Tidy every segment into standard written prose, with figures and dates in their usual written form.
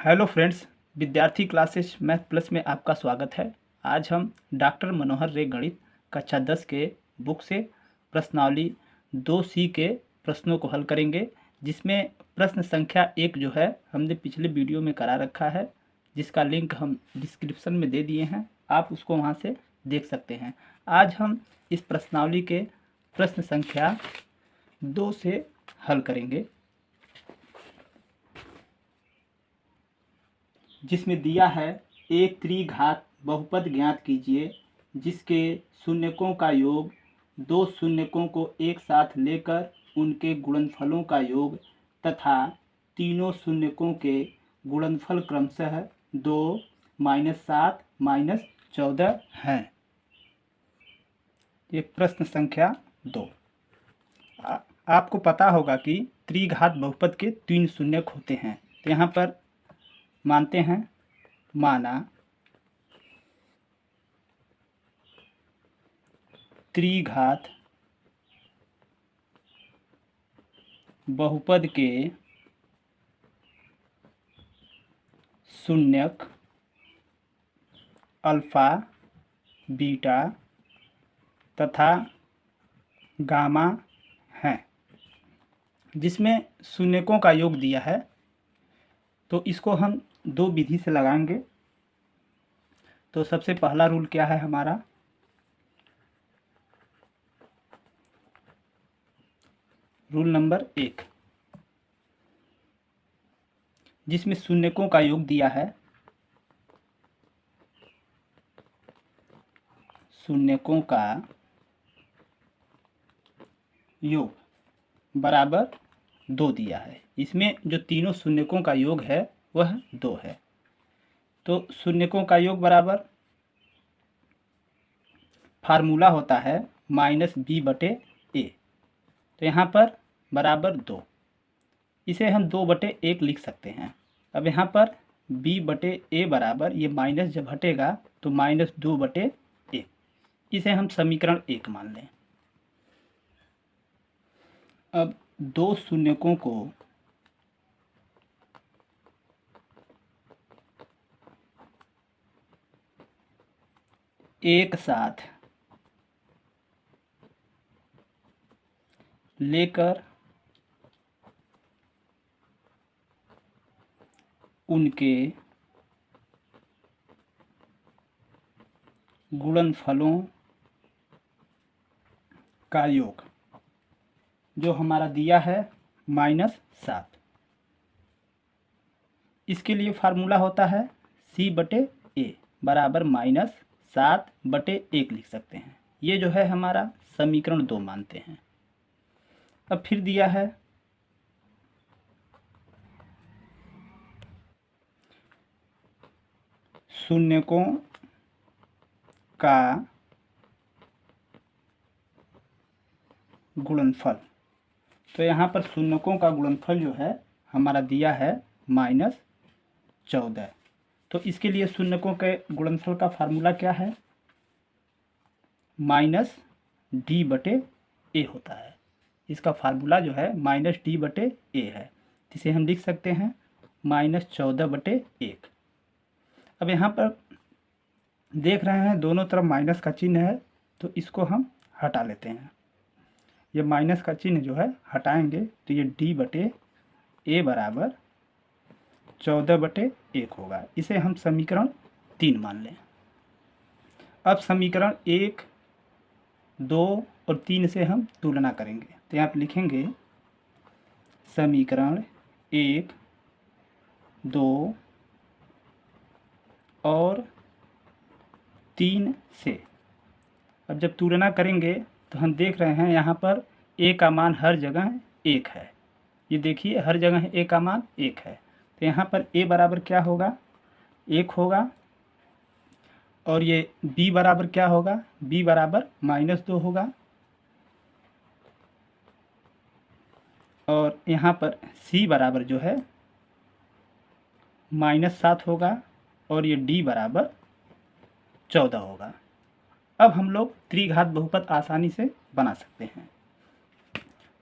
Hello friends, विद्यार्थी classes math plus में आपका स्वागत है। आज हम डॉक्टर मनोहर रे गणित कक्षा 10 के बुक से प्रश्नावली 2C के प्रश्नों को हल करेंगे, जिसमें प्रश्न संख्या 1 जो है हमने पिछले वीडियो में करा रखा है, जिसका लिंक हम डिस्क्रिप्शन में दे दिए हैं। आप उसको वहां से देख सकते हैं। आज हम इस प्रश्नावली के प्रश्न संख्या 2 से हल करेंगे, जिसमें दिया है एक त्रिघात बहुपद ज्ञात कीजिए जिसके शून्यकों का योग दो शून्यकों को एक साथ लेकर उनके गुणनफलों का योग तथा तीनों शून्यकों के गुणनफल क्रमशः 2, -7, -14 हैं। ये प्रश्न संख्या 2। आपको पता होगा कि त्रिघात बहुपद के 3 शून्यक होते हैं। तो यहाँ पर मानते हैं, माना त्रिघात बहुपद के शून्यक अल्फा, बीटा तथा गामा हैं, जिसमें शून्यकों का योग दिया है। तो इसको हम दो विधि से लगाएंगे। तो सबसे पहला रूल क्या है हमारा, रूल नंबर 1, जिसमें शून्यकों का योग दिया है, शून्यकों का योग बराबर 2 दिया है। इसमें जो तीनों शून्यकों का योग है वह 2 है। तो शून्यकों का योग बराबर फार्मूला होता है -b/a। तो यहाँ पर बराबर 2, इसे हम 2/1 लिख सकते हैं। अब यहाँ पर b/a बराबर, ये माइनस जब हटेगा तो -2/1, इसे हम समीकरण 1 मान लें। अब दो शून्यकों को एक साथ लेकर उनके गुणनफलों का योग जो हमारा दिया है -7, इसके लिए फार्मूला होता है c/a बराबर -7/1 लिख सकते हैं। ये जो है हमारा समीकरण 2 मानते हैं। अब फिर दिया है शून्यकों का गुणनफल। तो यहाँ पर शून्यकों का गुणनफल जो है हमारा दिया है -14। तो इसके लिए शून्यकों के गुणनफल का फार्मूला क्या है, -d/a होता है। इसका फार्मूला जो है -d/a है, जिसे हम लिख सकते हैं -14/1। अब यहाँ पर देख रहे हैं दोनों तरफ माइनस का चिन्ह है, तो इसको हम हटा लेते हैं। ये माइनस का चिन्ह जो है हटाएंगे तो ये d/a बराबर 14/1 होगा। इसे हम समीकरण 3 मान लें। अब समीकरण 1, 2 और 3 से हम तुलना करेंगे। तो यहाँ पर लिखेंगे समीकरण 1, 2 और 3 से। अब जब तुलना करेंगे तो हम देख रहे हैं यहाँ पर a का मान हर जगह 1 है। ये देखिए हर जगह a का मान 1 है। तो यहाँ पर a बराबर क्या होगा, 1 होगा। और ये b बराबर क्या होगा, b बराबर -2 होगा। और यहाँ पर c बराबर जो है -7 होगा। और ये d बराबर 14 होगा। अब हम लोग त्रिघात बहुपद आसानी से बना सकते हैं।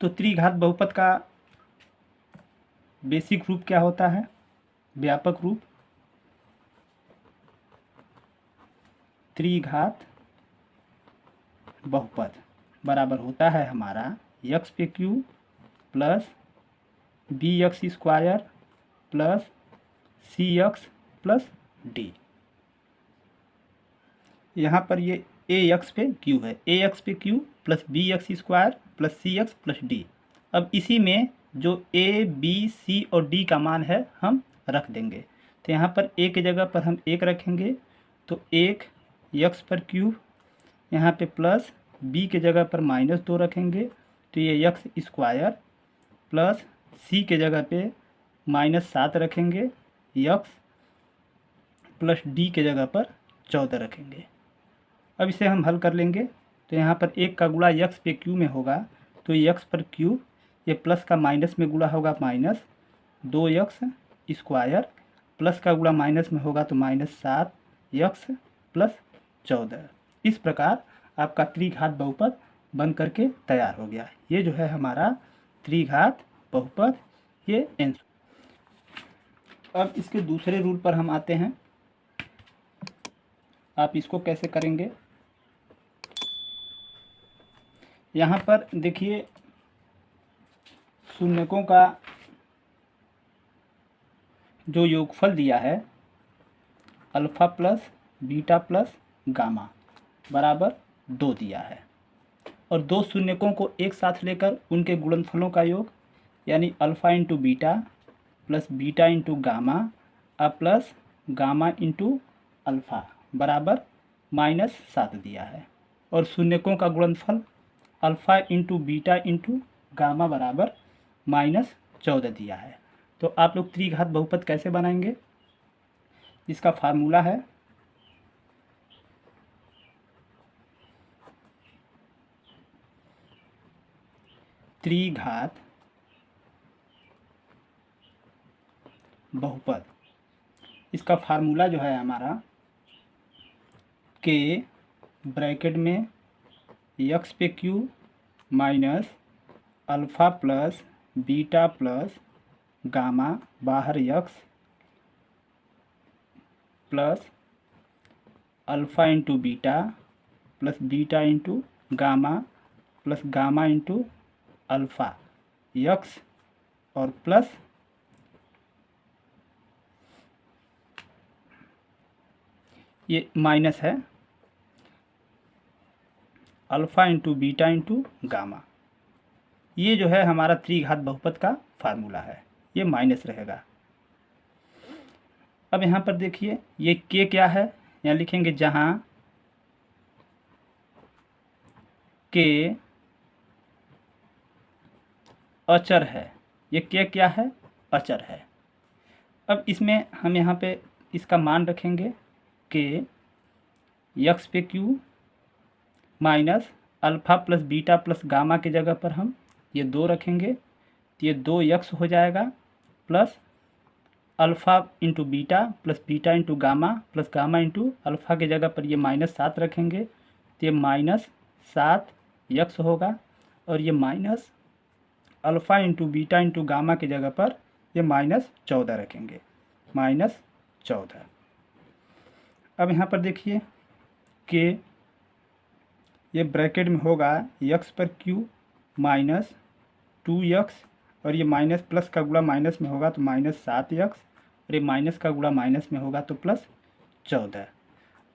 तो त्रिघात बहुपद का बेसिक रूप क्या होता है, व्यापक रूप त्रिघात बहुपद बराबर होता है हमारा एक्स पे Q plus B X square plus C X plus D. यहाँ पर ये ए एक्स पे क्यू है, ए एक्स पे Q plus B X square plus C X plus D. अब इसी में जो ए बी सी और डी का मान है हम रख देंगे। तो यहाँ पर ए की जगह पर हम एक रखेंगे, तो एक एक्स पर क्यूब, यहाँ पे प्लस बी के जगह पर -2 रखेंगे, तो ये एक्स स्क्वायर प्लस सी के जगह पे -7 रखेंगे, एक्स प्लस डी के जगह पर 14 रखेंगे। अब इसे हम हल कर लेंगे, तो यहाँ पर एक का गुणा एक्स पे क्यू में होगा, तो एक्स पर क्यूब, ये प्लस का माइनस में गुणा होगा -2x² प्लस का गुणा माइनस में होगा तो -7x प्लस 14। इस प्रकार आपका त्रिघात बहुपद बन करके तैयार हो गया। ये जो है हमारा त्रिघात बहुपद, ये आंसर। अब इसके दूसरे रूल पर हम आते हैं। आप इसको कैसे करेंगे, यहाँ पर देखिए शून्यकों का जो योगफल दिया है alpha plus beta plus gamma बराबर 2 दिया है, और दो शून्यकों को एक साथ लेकर उनके गुणनफलों का योग यानी alpha into beta plus beta into gamma plus gamma into alpha बराबर -7 दिया है, और शून्यकों का गुणनफल alpha into beta into gamma बराबर -14 दिया है। तो आप लोग त्रिघात बहुपद कैसे बनाएंगे, इसका फार्मूला है त्रिघात बहुपद। इसका फार्मूला जो है हमारा के ब्रैकेट में एक्स पे q minus alpha plus beta plus gamma बाहर x plus alpha into beta plus beta into gamma plus gamma into alpha x और प्लस ये माइनस है alpha into beta into gamma. ये जो है हमारा त्रिघात बहुपद का फार्मूला है, ये माइनस रहेगा। अब यहाँ पर देखिए ये के क्या है, यहाँ लिखेंगे जहाँ के अचर है, ये के क्या है, अचर है। अब इसमें हम यहाँ पे इसका मान रखेंगे के एक्स पे q minus alpha plus beta plus gamma की जगह पर हम ये 2 रखेंगे, तो ये 2x हो जाएगा plus alpha into beta plus beta into gamma plus gamma into alpha की जगह पर ये -7 रखेंगे, तो ये -7x होगा, और ये minus alpha into beta into gamma की जगह पर ये -14 रखेंगे, -14। अब यहाँ पर देखिए कि ये ब्रैकेट में होगा x पर क्यू -2x, और ये माइनस प्लस का गुणा माइनस में होगा तो -7x, और ये माइनस का गुणा माइनस में होगा तो +14।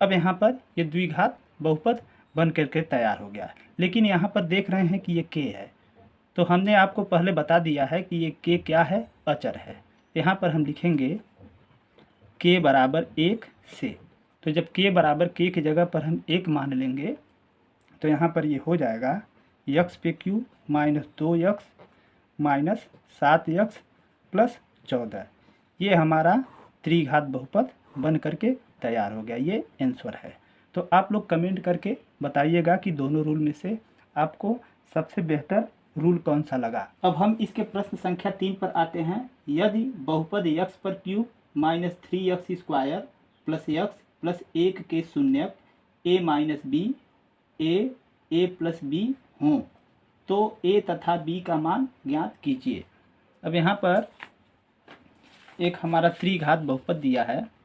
अब यहाँ पर ये द्विघात बहुपद बन करके तैयार हो गया। लेकिन यहाँ पर देख रहे हैं कि ये k है, तो हमने आपको पहले बता दिया है कि ये k क्या है, अचर है। यहाँ पर हम लिखेंगे k बराबर 1 से, तो जब k बराबर k की जगह पर हम 1 मान लेंगे तो यहाँ पर ये हो जाएगा x पे क्यू -2x -7x प्लस 14। ये हमारा त्रिघात बहुपद बन करके तैयार हो गया, ये आंसर है। तो आप लोग कमेंट करके बताइएगा कि दोनों रूल में से आपको सबसे बेहतर रूल कौन सा लगा। अब हम इसके प्रश्न संख्या 3 पर आते हैं। यदि बहुपद x पर cube -3x² plus x plus 1 के शून्यक a minus B a plus B हों तो a तथा b का मान ज्ञात कीजिए। अब यहाँ पर एक हमारा त्रिघात बहुपद दिया है।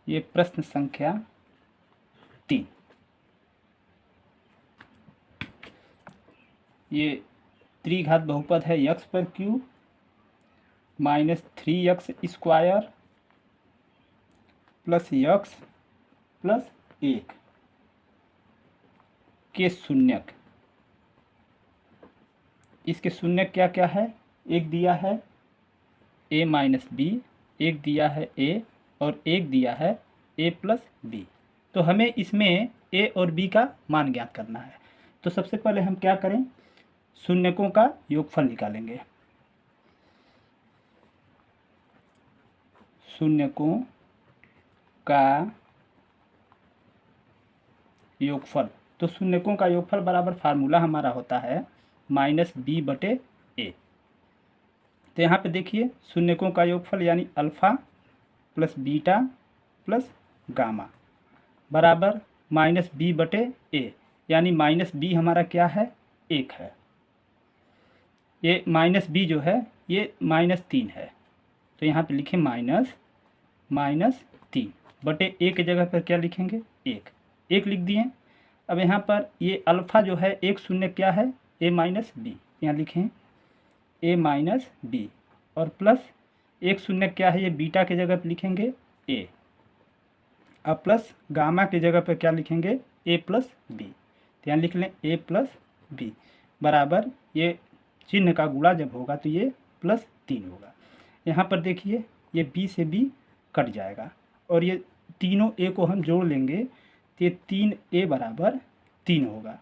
ये प्रश्न संख्या 3। ये त्रिघात बहुपद है x पर cube minus 3x square plus x plus 1 के शून्यक। इसके शून्यक क्या क्या है? एक दिया है a माइनस बी, एक दिया है a और एक दिया है a प्लस बी। तो हमें इसमें a और b का मान ज्ञात करना है। तो सबसे पहले हम क्या करें, शून्यकों का योगफल निकालेंगे। शून्यकों का योगफल, तो शून्यकों का योगफल बराबर फार्मूला हमारा होता है माइनस बी बटे ए। तो यहाँ पे देखिए शून्यकों का योगफल यानी alpha plus beta plus gamma बराबर माइनस बी बटे ए, यानी माइनस बी हमारा क्या है? 1 है। ये माइनस बी जो है ये -3 है। तो यहाँ पे लिखें -3 बटे ए की जगह पर क्या लिखेंगे? 1 लिख दिए। अब यहाँ पर ये अल्फ़ा जो है एक शून्य क्या है? a माइनस बी, यहाँ लिखें a माइनस बी और प्लस एक शून्य क्या है? ये बीटा की जगह पर लिखेंगे a। अब प्लस गामा की जगह पर क्या लिखेंगे? a plus B. तो यहाँ लिख लें a प्लस बी बराबर, ये चिन्ह का गुणा जब होगा तो ये +3 होगा। यहाँ पर देखिए ये b से b कट जाएगा और ये तीनों a को हम जोड़ लेंगे तो ये 3a बराबर 3 होगा।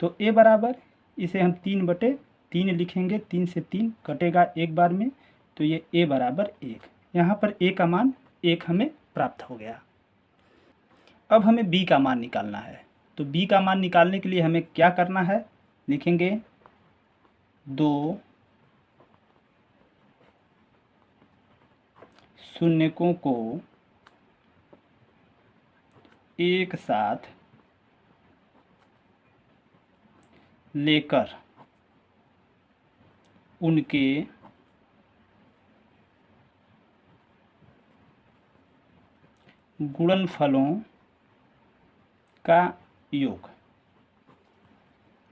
तो a बराबर, इसे हम 3/3 लिखेंगे, 3 से 3 कटेगा एक बार में, तो ये a बराबर 1। यहाँ पर a का मान 1 हमें प्राप्त हो गया। अब हमें b का मान निकालना है। तो b का मान निकालने के लिए हमें क्या करना है? लिखेंगे 2 शून्यकों को एक साथ लेकर उनके गुणनफलों का योग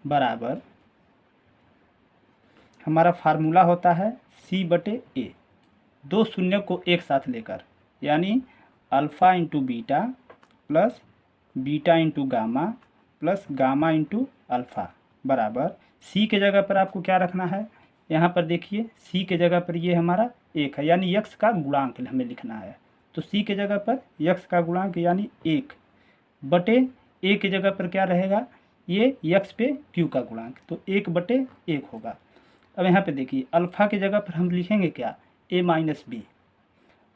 बराबर, हमारा फार्मूला होता है c बटे ए। 2 शून्य को एक साथ लेकर, यानी alpha into beta plus beta into gamma plus gamma into alpha बराबर c के जगह पर आपको क्या रखना है? यहाँ पर देखिए c के जगह पर ये हमारा 1 है, यानी x का गुणांक हमें लिखना है। तो c के जगह पर x का गुणांक यानी 1 बटे a की जगह पर क्या रहेगा? ये x पे q का गुणांक, तो 1 बटे 1 होगा। अब यहाँ पे देखिए अल्फ़ा की जगह पर हम लिखेंगे क्या? a minus B.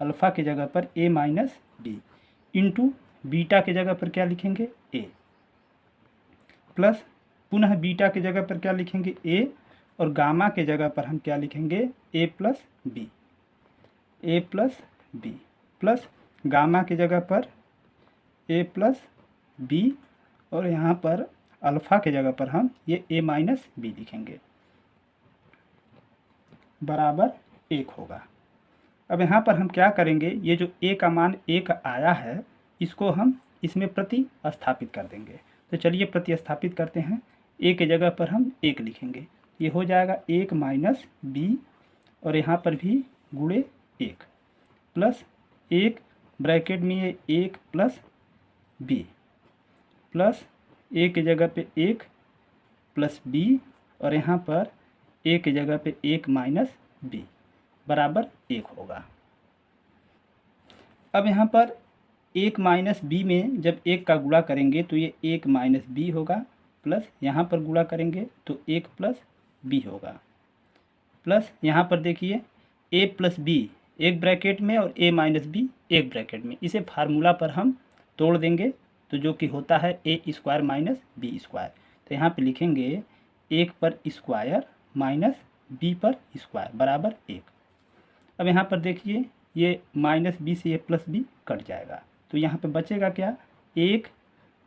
अल्फ़ा की जगह पर a minus B into beta की जगह पर क्या लिखेंगे? a प्लस पुनः बीटा की जगह पर क्या लिखेंगे? a और गामा की जगह पर हम क्या लिखेंगे? a plus B plus gamma की जगह पर a प्लस बी और यहाँ पर अल्फ़ा की जगह पर हम ये a माइनस बी लिखेंगे बराबर 1 होगा। अब यहाँ पर हम क्या करेंगे? ये जो a का मान 1 आया है इसको हम इसमें प्रतिस्थापित कर देंगे। तो चलिए प्रतिस्थापित करते हैं। a की जगह पर हम 1 लिखेंगे, ये हो जाएगा 1 माइनस बी और यहाँ पर भी गुणे 1 प्लस 1 ब्रैकेट में ये 1 प्लस बी प्लस a की जगह पे 1 प्लस बी और यहाँ पर a की जगह पे 1 माइनस बी बराबर 1 होगा। अब यहाँ पर 1 माइनस बी में जब 1 का गुणा करेंगे तो ये 1 माइनस बी होगा, प्लस यहाँ पर गुणा करेंगे तो 1 प्लस बी होगा, प्लस यहाँ पर देखिए a प्लस बी एक ब्रैकेट में और a माइनस बी एक ब्रैकेट में, इसे फार्मूला पर हम तोड़ देंगे तो जो कि होता है a square minus B square. तो यहाँ पे लिखेंगे 1 पर स्क्वायर माइनस b पर स्क्वायर बराबर 1। अब यहाँ पर देखिए ये माइनस बी से ये प्लस बी कट जाएगा, तो यहाँ पे बचेगा क्या? 1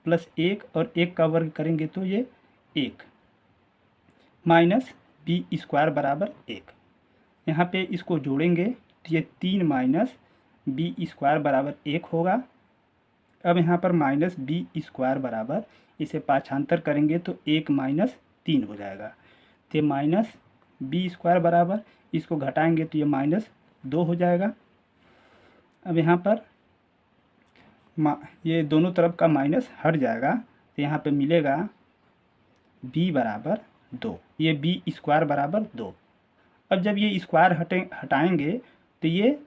प्लस 1 और 1 का वर्ग करेंगे तो ये 1 माइनस बी स्क्वायर बराबर 1। यहाँ पे इसको जोड़ेंगे तो ये 3 माइनस बी स्क्वायर बराबर 1 होगा। अब यहाँ पर माइनस बी स्क्वायर बराबर, इसे पाछांतर करेंगे तो 1 माइनस 3 हो जाएगा। तो ये माइनस बी स्क्वायर बराबर, इसको घटाएंगे तो ये माइनस 2 हो जाएगा। अब यहाँ पर ये दोनों तरफ का माइनस हट जाएगा, तो यहाँ पे मिलेगा b बराबर 2, ये बी स्क्वायर बराबर 2। अब जब ये स्क्वायर हटाएंगे तो ये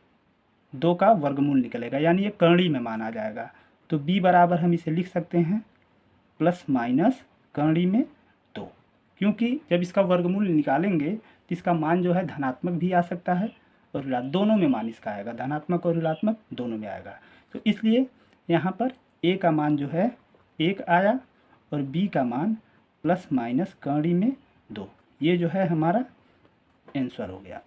2 का वर्गमूल निकलेगा, यानी ये कर्णी में मान आ जाएगा। तो b बराबर हम इसे लिख सकते हैं प्लस माइनस कर्णी में 2, क्योंकि जब इसका वर्गमूल निकालेंगे तो इसका मान जो है धनात्मक भी आ सकता है और दोनों में मान इसका आएगा, धनात्मक और ऋणात्मक दोनों में आएगा। तो इसलिए यहाँ पर a का मान जो है 1 आया और b का मान प्लस माइनस कर्णी में 2। ये जो है हमारा आंसर हो गया।